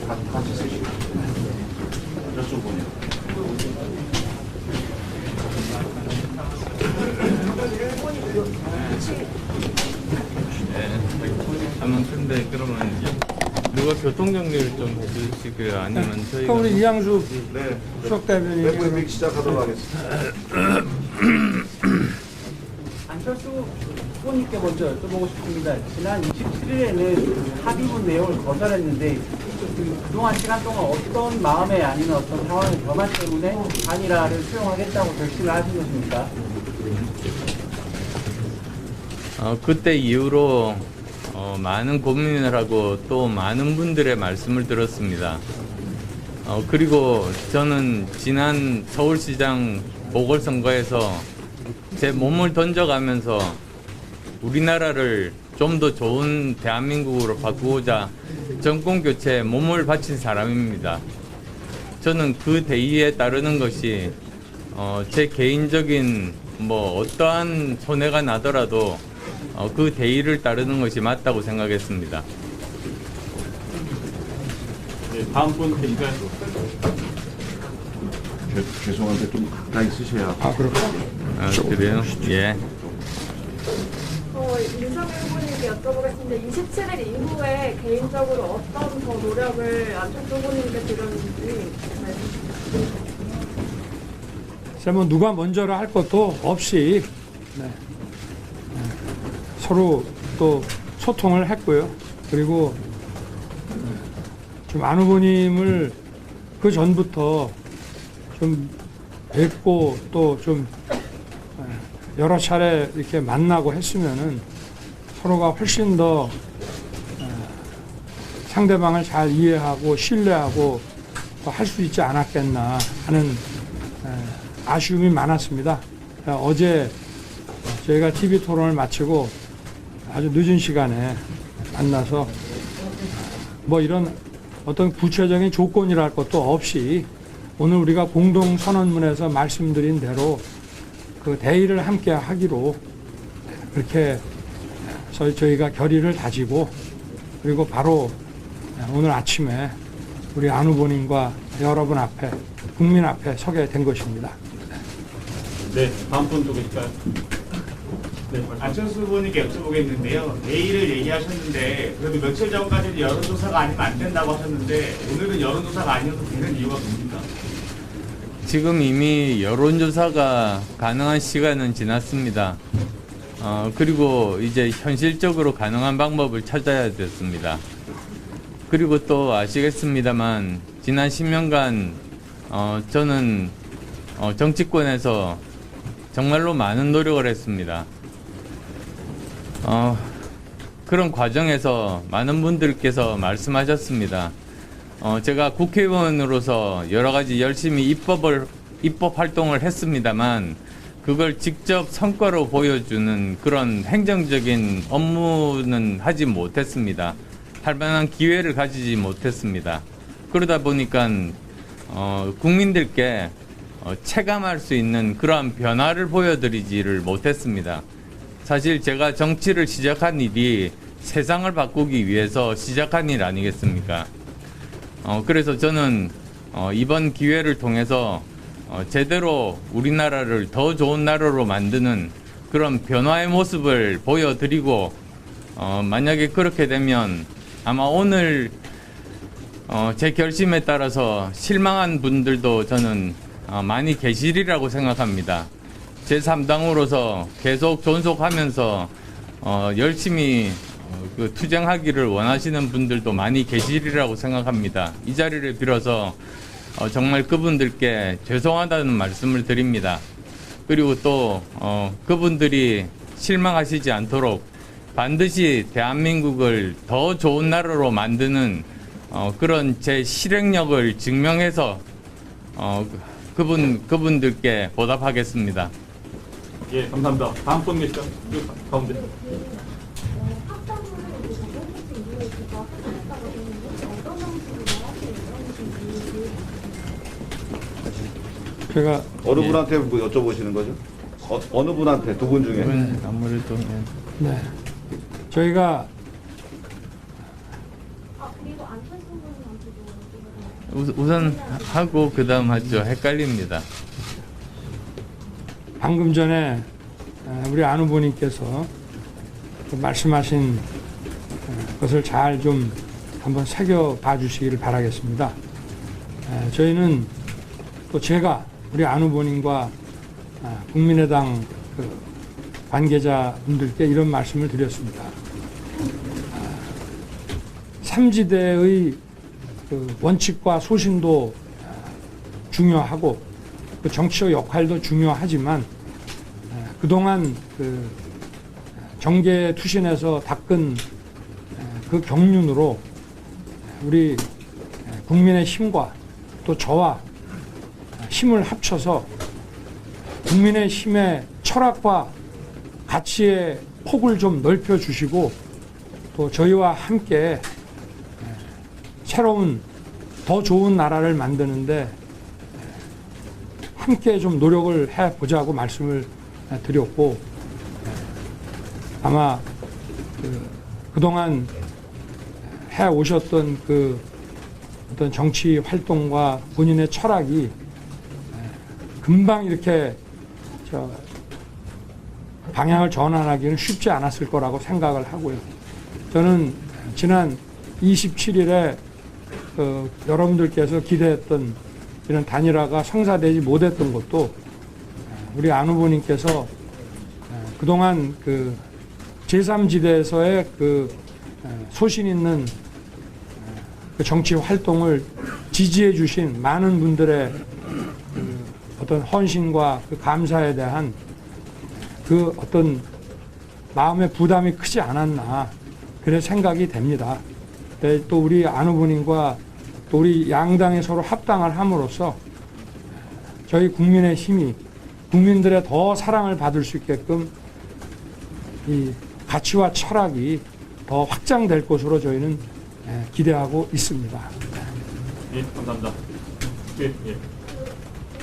같이 쓰시고 여쭤보네요. 근데 그러면 누가 교통정리를 좀 해주시고요. 아니면 저희가 우리 이양수 네. 수석대변인 웹 시작하도록 하겠습니다. 안철수 후보님께 먼저 여쭤보고 싶습니다. 지난 27일에는 합의문 내용을 거절했는데 그동안 시간 동안 어떤 마음에 아니면 어떤 상황의 변화 때문에 단일화를 수용하겠다고 결심을 하신 것입니까? 그때 이후로 많은 고민을 하고 또 많은 분들의 말씀을 들었습니다. 그리고 저는 지난 서울시장 보궐선거에서 제 몸을 던져가면서 우리나라를 좀 더 좋은 대한민국으로 바꾸고자 정권 교체에 몸을 바친 사람입니다. 저는 그 대의에 따르는 것이 제 개인적인 어떠한 손해가 나더라도 그 대의를 따르는 것이 맞다고 생각했습니다. 네, 다음 분 인사해. 죄송한데 좀 가까이 쓰셔야. 그래요? 예. 윤석열 후보님께 여쭤보겠습니다. 27일 이후에 개인적으로 어떤 더 노력을 안철수 후보님께 드렸는지 뭐 누가 먼저라 할 것도 없이 서로 또 소통을 했고요. 그리고 좀 안 후보님을 그 전부터 좀 뵙고 또 좀 여러 차례 이렇게 만나고 했으면은 서로가 훨씬 더 상대방을 잘 이해하고 신뢰하고 할 수 있지 않았겠나 하는 아쉬움이 많았습니다. 어제 저희가 TV 토론을 마치고 아주 늦은 시간에 만나서 이런 어떤 구체적인 조건이라 할 것도 없이 오늘 우리가 공동 선언문에서 말씀드린 대로 그 대의를 함께 하기로 그렇게 저희가 결의를 다지고 그리고 바로 오늘 아침에 우리 안 후보님과 여러분 앞에 국민 앞에 서게 된 것입니다. 네, 다음 분 또 계실까요? 네, 안철수 후보님께 여쭤보겠는데요. 내일을 얘기하셨는데 그래도 며칠 전까지는 여론조사가 아니면 안 된다고 하셨는데 오늘은 여론조사가 아니어도 되는 이유가 뭡니까? 지금 이미 여론조사가 가능한 시간은 지났습니다. 그리고 이제 현실적으로 가능한 방법을 찾아야 됐습니다. 그리고 또 아시겠습니다만 지난 10년간 저는 정치권에서 정말로 많은 노력을 했습니다. 그런 과정에서 많은 분들께서 말씀하셨습니다. 제가 국회의원으로서 여러 가지 열심히 입법 활동을 했습니다만 그걸 직접 성과로 보여주는 그런 행정적인 업무는 하지 못했습니다. 할 만한 기회를 가지지 못했습니다. 그러다 보니까 국민들께 체감할 수 있는 그러한 변화를 보여드리지를 못했습니다. 사실 제가 정치를 시작한 일이 세상을 바꾸기 위해서 시작한 일 아니겠습니까? 그래서 저는 이번 기회를 통해서 제대로 우리나라를 더 좋은 나라로 만드는 그런 변화의 모습을 보여드리고 만약에 그렇게 되면 아마 오늘 제 결심에 따라서 실망한 분들도 저는 많이 계시리라고 생각합니다. 제3당으로서 계속 존속하면서 열심히 투쟁하기를 원하시는 분들도 많이 계시리라고 생각합니다. 이 자리를 빌어서 정말 그분들께 죄송하다는 말씀을 드립니다. 그리고 또 그분들이 실망하시지 않도록 반드시 대한민국을 더 좋은 나라로 만드는 그런 제 실행력을 증명해서 그분들께 보답하겠습니다. 예, 감사합니다. 다음 분 계실까요? 가운데. 제가 어느 분한테 뭐 여쭤보시는 거죠? 어느 분한테? 두 분 중에? 아무래도 저희가 그리고 타신 분한테도 우선 하고 그 다음 하죠. 헷갈립니다. 방금 전에 우리 안 후보님께서 그 말씀하신 것을 잘 좀 한번 새겨봐 주시기를 바라겠습니다. 저희는 또 제가 우리 안 후보님과 국민의당 그 관계자분들께 이런 말씀을 드렸습니다. 삼지대의 그 원칙과 소신도 중요하고 그 정치적 역할도 중요하지만 그동안 그 정계 투신에서 닦은 그 경륜으로 우리 국민의 힘과 또 저와 힘을 합쳐서 국민의 힘의 철학과 가치의 폭을 좀 넓혀 주시고 또 저희와 함께 새로운 더 좋은 나라를 만드는데 함께 좀 노력을 해보자고 말씀을 드렸고 아마 그동안 해오셨던 그 어떤 정치 활동과 본인의 철학이 금방 이렇게 방향을 전환하기는 쉽지 않았을 거라고 생각을 하고요. 저는 지난 27일에 여러분들께서 기대했던 이런 단일화가 성사되지 못했던 것도 우리 안 후보님께서 그동안 그 제3지대에서의 그 소신 있는 그 정치 활동을 지지해 주신 많은 분들의 그 어떤 헌신과 그 감사에 대한 그 어떤 마음의 부담이 크지 않았나 그런 생각이 됩니다. 또 우리 안 후보님과 또 우리 양당이 서로 합당을 함으로써 저희 국민의 힘이 국민들의 더 사랑을 받을 수 있게끔 이 가치와 철학이 더 확장될 것으로 저희는 기대하고 있습니다. 예, 감사합니다. 예, 예.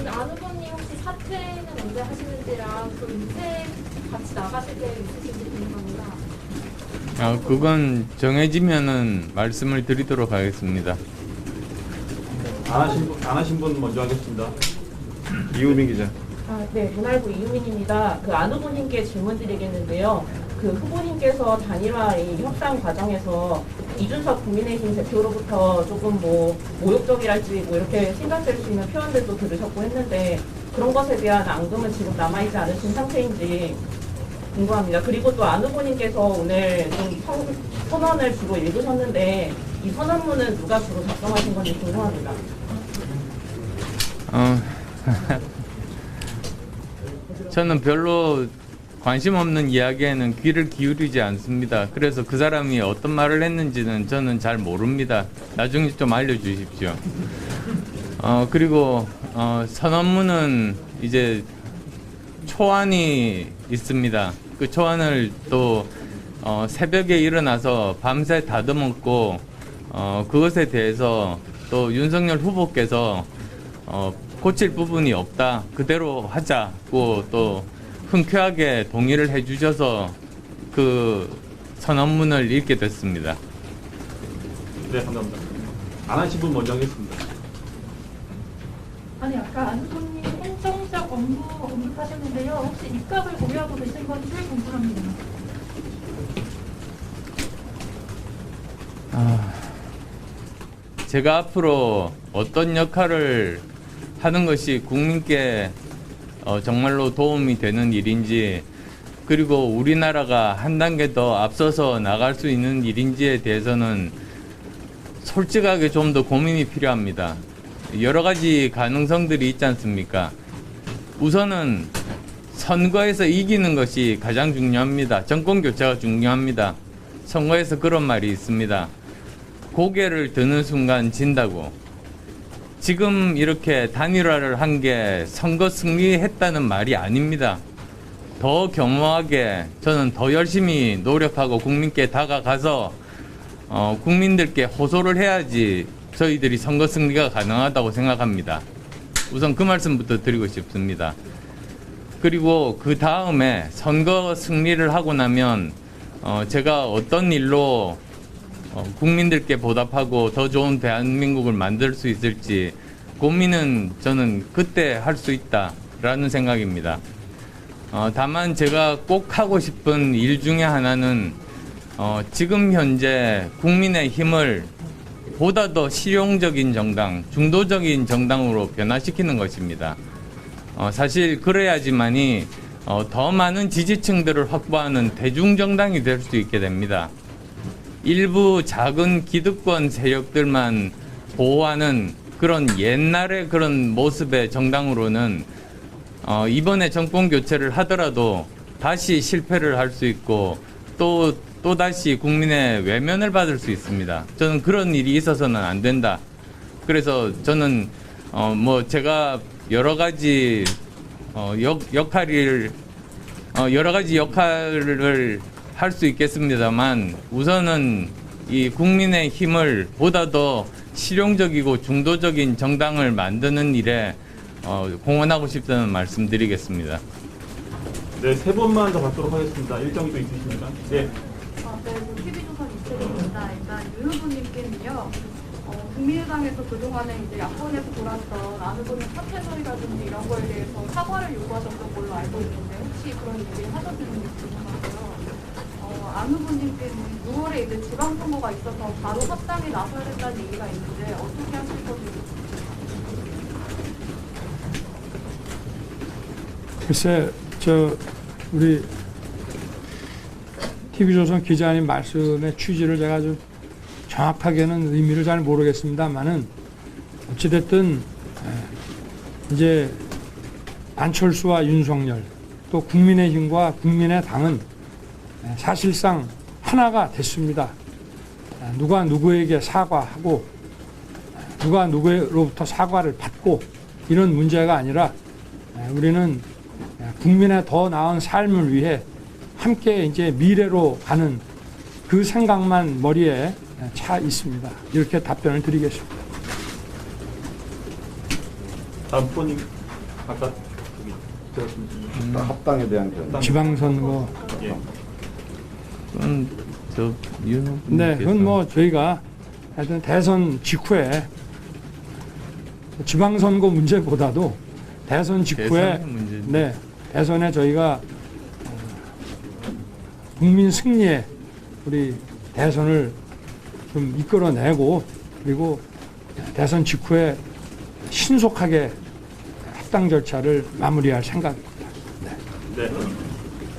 우리 안 후보님 혹시 사퇴는 언제 하시는지랑 또 인생 같이 나가실 계획 있으신지 궁금합니다. 그건 정해지면은 말씀을 드리도록 하겠습니다. 안 하신 분 먼저 하겠습니다. 이우민 기자. 네, 문화일보 이유민입니다. 그 안 후보님께 질문 드리겠는데요. 그 후보님께서 단일화 이 협상 과정에서 이준석 국민의힘 대표로부터 조금 뭐 모욕적이랄지 뭐 이렇게 생각될 수 있는 표현들도 들으셨고 했는데 그런 것에 대한 앙금은 지금 남아있지 않으신 상태인지 궁금합니다. 그리고 또 안 후보님께서 오늘 좀 선언을 주로 읽으셨는데 이 선언문은 누가 주로 작성하신 건지 궁금합니다. 저는 별로 관심 없는 이야기에는 귀를 기울이지 않습니다. 그래서 그 사람이 어떤 말을 했는지는 저는 잘 모릅니다. 나중에 좀 알려주십시오. 그리고 선언문은 이제 초안이 있습니다. 그 초안을 또 새벽에 일어나서 밤새 다듬었고 그것에 대해서 또 윤석열 후보께서 고칠 부분이 없다. 그대로 하자고 또 흔쾌하게 동의를 해주셔서 그 선언문을 읽게 됐습니다. 네, 감사합니다. 안 하신 분 먼저 하겠습니다. 아니 아까 안 후보님 행정적 업무 언급하셨는데요. 혹시 입각을 고려하고 계신 건지 궁금합니다. 제가 앞으로 어떤 역할을 하는 것이 국민께 정말로 도움이 되는 일인지 그리고 우리나라가 한 단계 더 앞서서 나갈 수 있는 일인지에 대해서는 솔직하게 좀 더 고민이 필요합니다. 여러 가지 가능성들이 있지 않습니까? 우선은 선거에서 이기는 것이 가장 중요합니다. 정권 교체가 중요합니다. 선거에서 그런 말이 있습니다. 고개를 드는 순간 진다고. 지금 이렇게 단일화를 한 게 선거 승리했다는 말이 아닙니다. 더 겸허하게 저는 더 열심히 노력하고 국민께 다가가서 국민들께 호소를 해야지 저희들이 선거 승리가 가능하다고 생각합니다. 우선 그 말씀부터 드리고 싶습니다. 그리고 그 다음에 선거 승리를 하고 나면 제가 어떤 일로 국민들께 보답하고 더 좋은 대한민국을 만들 수 있을지 고민은 저는 그때 할 수 있다라는 생각입니다. 다만 제가 꼭 하고 싶은 일 중에 하나는 지금 현재 국민의힘을 보다 더 실용적인 정당, 중도적인 정당으로 변화시키는 것입니다. 사실 그래야지만이 더 많은 지지층들을 확보하는 대중정당이 될 수 있게 됩니다. 일부 작은 기득권 세력들만 보호하는 그런 옛날의 그런 모습의 정당으로는 이번에 정권 교체를 하더라도 다시 실패를 할 수 있고 또 다시 국민의 외면을 받을 수 있습니다. 저는 그런 일이 있어서는 안 된다. 그래서 저는 제가 여러 가지 역할을 할 수 있겠습니다만 우선은 이 국민의 힘을 보다 더 실용적이고 중도적인 정당을 만드는 일에 공헌하고 싶다는 말씀드리겠습니다. 네, 세 번만 더 받도록 하겠습니다. 일정이 또 있으십니까? 네. TV조선 이채입니다. 일단 유 후보님께는요, 국민의당에서 그동안에 이제 야권에서 돌았던 안 후보님 사퇴 소리라든지 이런 거에 대해서 사과를 요구하셨던 걸로 알고 있는데 혹시 그런 얘기를 하셨는지 궁금하고요. 안 후보님께는 6월에 이제 지방선거가 있어서 바로 합당에 나서야 된다는 얘기가 있는데 어떻게 하실 건지. 글쎄, 우리 TV조선 기자님 말씀의 취지를 제가 좀 정확하게는 의미를 잘 모르겠습니다만은 어찌됐든 이제 안철수와 윤석열 또 국민의힘과 국민의당은 사실상 하나가 됐습니다. 누가 누구에게 사과하고 누가 누구로부터 사과를 받고 이런 문제가 아니라 우리는 국민의 더 나은 삶을 위해 함께 이제 미래로 가는 그 생각만 머리에 차 있습니다. 이렇게 답변을 드리겠습니다. 다음 후보님 아까 들었습니다. 합당에 대한 견해. 지방선거. 예. 네, 그건 뭐 저희가 하여튼 대선 직후에 지방선거 문제보다도 대선 직후에 네, 대선에 저희가 국민 승리에 우리 대선을 좀 이끌어내고 그리고 대선 직후에 신속하게 합당 절차를 마무리할 생각입니다. 네.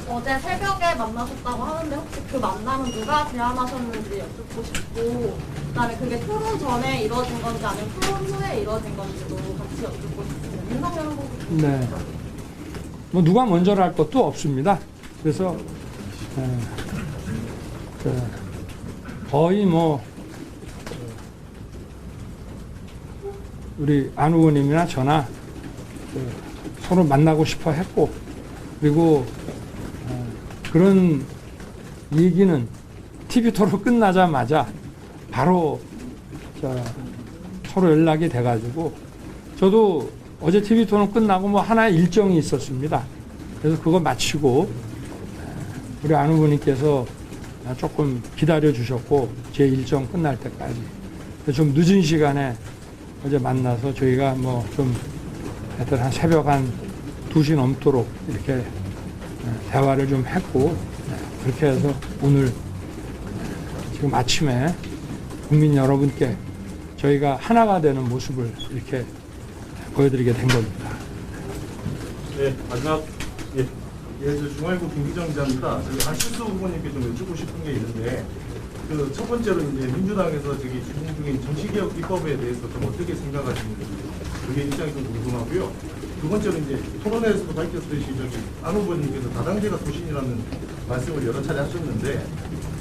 어제 새벽에 만나셨다고 하는데 혹시 그 만남은 누가 제안하셨는지 여쭙고 싶고 그다음에 그게 토론 전에 이루어진 건지 아니면 토론 후에 이루어진 건지도 같이 여쭙고 싶습니다. 윤석열 후보. 네. 뭐 누가 먼저를 할 것도 없습니다. 그래서 거의 뭐 우리 안 의원님이나 저나 서로 만나고 싶어 했고 그리고 그런 얘기는 TV 토론 끝나자마자 바로 서로 연락이 돼가지고 저도 어제 TV 토론 끝나고 뭐 하나의 일정이 있었습니다. 그래서 그거 마치고 우리 안 후보님께서 조금 기다려 주셨고 제 일정 끝날 때까지 좀 늦은 시간에 어제 만나서 저희가 뭐 좀 하여튼 한 새벽 한 2시 넘도록 이렇게 대화를 좀 했고 그렇게 해서 오늘 지금 아침에 국민 여러분께 저희가 하나가 되는 모습을 이렇게 보여드리게 된 겁니다. 네, 마지막 예. 예, 저 중앙일보 김기정 기자입니다. 저기 안철수 후보님께 좀 여쭙고 싶은 게 있는데, 그 첫 번째로 이제 민주당에서 저기 진행 중인 정치개혁 입법에 대해서 좀 어떻게 생각하시는지 그게 입장이 좀 궁금하고요. 두 번째로 이제 토론회에서도 밝혔듯이 저기 안 후보님께서 다당제가 소신이라는 말씀을 여러 차례 하셨는데,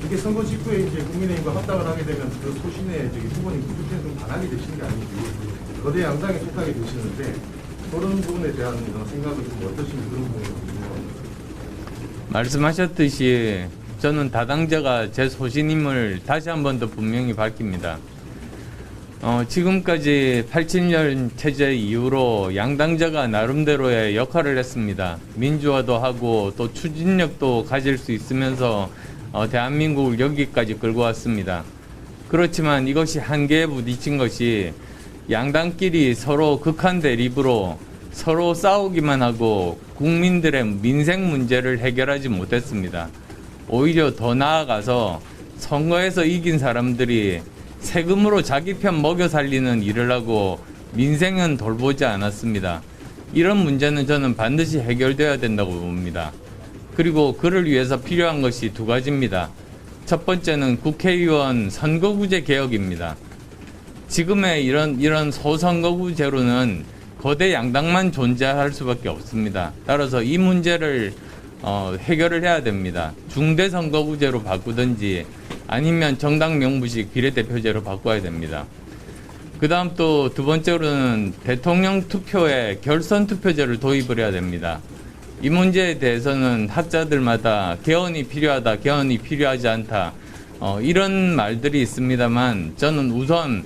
이게 선거 직후에 이제 국민의힘과 합당을 하게 되면 그 소신에 저기 후보님 후보에 좀 반하게 되시는 게 아닌지 거대 양당에 속하게 되시는데 그런 부분에 대한 생각은 좀 어떠신지 그런 부분이 궁금합니다. 말씀하셨듯이 저는 다당제가 제 소신임을 다시 한 번 더 분명히 밝힙니다. 지금까지 87년 체제 이후로 양당제가 나름대로의 역할을 했습니다. 민주화도 하고 또 추진력도 가질 수 있으면서 대한민국을 여기까지 끌고 왔습니다. 그렇지만 이것이 한계에 부딪힌 것이 양당끼리 서로 극한 대립으로 서로 싸우기만 하고 국민들의 민생 문제를 해결하지 못했습니다. 오히려 더 나아가서 선거에서 이긴 사람들이 세금으로 자기 편 먹여 살리는 일을 하고 민생은 돌보지 않았습니다. 이런 문제는 저는 반드시 해결돼야 된다고 봅니다. 그리고 그를 위해서 필요한 것이 두 가지입니다. 첫 번째는 국회의원 선거구제 개혁입니다. 지금의 이런 소선거구제로는 거대 양당만 존재할 수밖에 없습니다. 따라서 이 문제를 해결을 해야 됩니다. 중대선거구제로 바꾸든지 아니면 정당 명부식 비례대표제로 바꿔야 됩니다. 그 다음 또 두 번째로는 대통령 투표에 결선 투표제를 도입을 해야 됩니다. 이 문제에 대해서는 학자들마다 개헌이 필요하다, 개헌이 필요하지 않다, 이런 말들이 있습니다만 저는 우선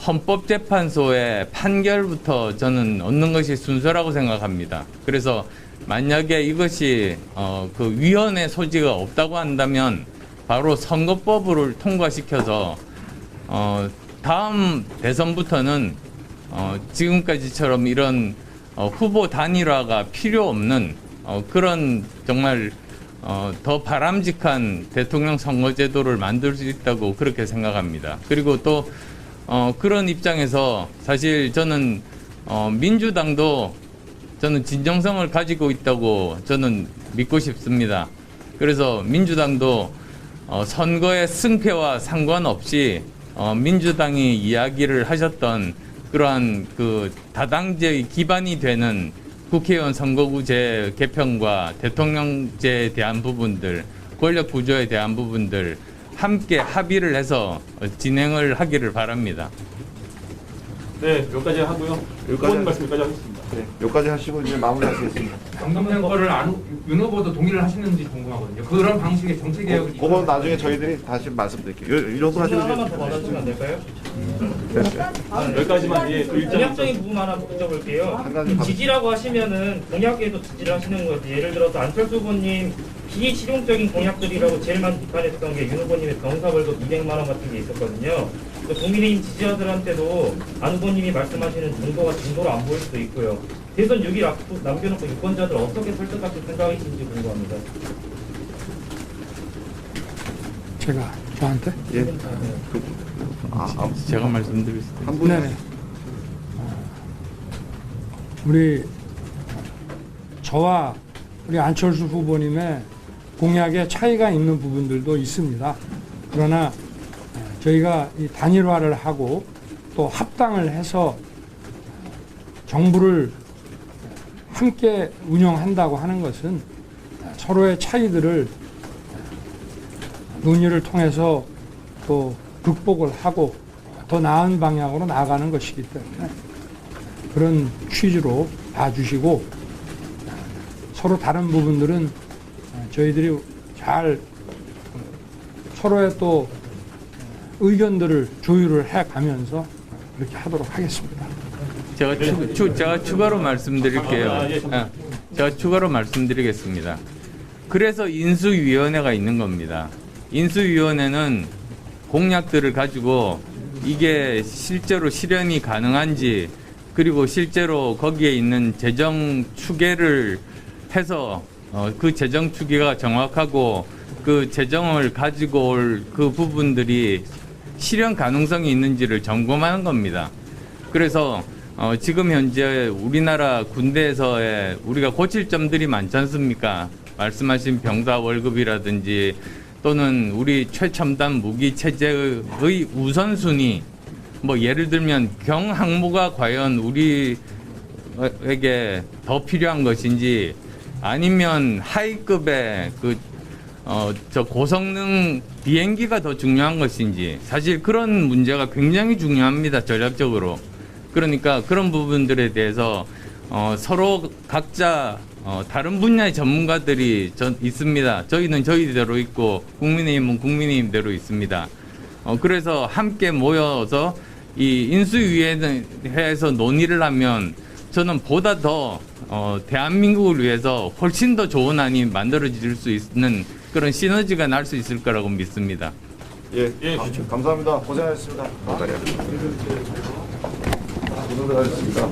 헌법재판소의 판결부터 저는 얻는 것이 순서라고 생각합니다. 그래서 만약에 이것이 그 위헌의 소지가 없다고 한다면 바로 선거법을 통과시켜서 다음 대선부터는 지금까지처럼 이런 후보 단일화가 필요 없는 그런 정말 더 바람직한 대통령 선거제도를 만들 수 있다고 그렇게 생각합니다. 그리고 또 그런 입장에서 사실 저는 민주당도 저는 진정성을 가지고 있다고 저는 믿고 싶습니다. 그래서 민주당도 선거의 승패와 상관없이 민주당이 이야기를 하셨던 그러한 그 다당제의 기반이 되는 국회의원 선거구제 개편과 대통령제에 대한 부분들, 권력 구조에 대한 부분들 함께 합의를 해서 진행을 하기를 바랍니다. 네, 여기까지 하고요. 후보님 말씀 여기까지 하겠습니다. 네, 여기까지 하시고 이제 마무리하시겠습니다. 정동영 거를 윤 후보도 동의를 하시는지 궁금하거든요. 그런 방식의 정책 개혁을 그건 나중에 저희들이 다시 말씀드릴게요. 이 정도 하시면 하나만 더 받아주면 안 될까요? 여기까지만 예, 또 일정. 공약적인 부분 하나 여쭤볼게요. 지지라고 하시면은 공약에도 지지를 하시는 거지. 예를 들어서 안철수 후보님 비실용적인 공약들이라고 제일 많이 비판했던 게 윤 후보님의 병사벌금 200만 원 같은 게 있었거든요. 국민의힘 지지자들한테도 안 후보님이 말씀하시는 정도가 진도로 안 보일 수도 있고요. 대선 6일 앞두고 남겨놓고 유권자들 어떻게 설득하실 생각이신지 궁금합니다. 제가 저한테? 예. 제가 말씀드리겠습니다. 한 분. 네네. 우리 저와 우리 안철수 후보님의 공약에 차이가 있는 부분들도 있습니다. 그러나 저희가 이 단일화를 하고 또 합당을 해서 정부를 함께 운영한다고 하는 것은 서로의 차이들을 논의를 통해서 또 극복을 하고 더 나은 방향으로 나아가는 것이기 때문에 그런 취지로 봐주시고 서로 다른 부분들은 저희들이 잘 서로의 또 의견들을 조율을 해가면서 그렇게 하도록 하겠습니다. 제가 추가로 말씀드릴게요. 제가 추가로 말씀드리겠습니다. 그래서 인수위원회가 있는 겁니다. 인수위원회는 공약들을 가지고 이게 실제로 실현이 가능한지 그리고 실제로 거기에 있는 재정 추계를 해서 그 재정 추계가 정확하고 그 재정을 가지고 올 그 부분들이 실현 가능성이 있는지를 점검하는 겁니다. 그래서 지금 현재 우리나라 군대에서의 우리가 고칠 점들이 많지 않습니까? 말씀하신 병사 월급이라든지 또는 우리 최첨단 무기 체제의 우선순위, 뭐 예를 들면 경항모가 과연 우리에게 더 필요한 것인지 아니면 하이급의 저 고성능 비행기가 더 중요한 것인지 사실 그런 문제가 굉장히 중요합니다. 전략적으로. 그러니까 그런 부분들에 대해서 서로 각자 다른 분야의 전문가들이 있습니다. 저희는 저희대로 있고 국민의힘은 국민의힘대로 있습니다. 그래서 함께 모여서 이 인수위원회에서 논의를 하면 저는 보다 더 대한민국을 위해서 훨씬 더 좋은 안이 만들어질 수 있는 그런 시너지가 날 수 있을 거라고 믿습니다. 예, 예, 감사합니다. 고생하셨습니다. 고생하셨습니다.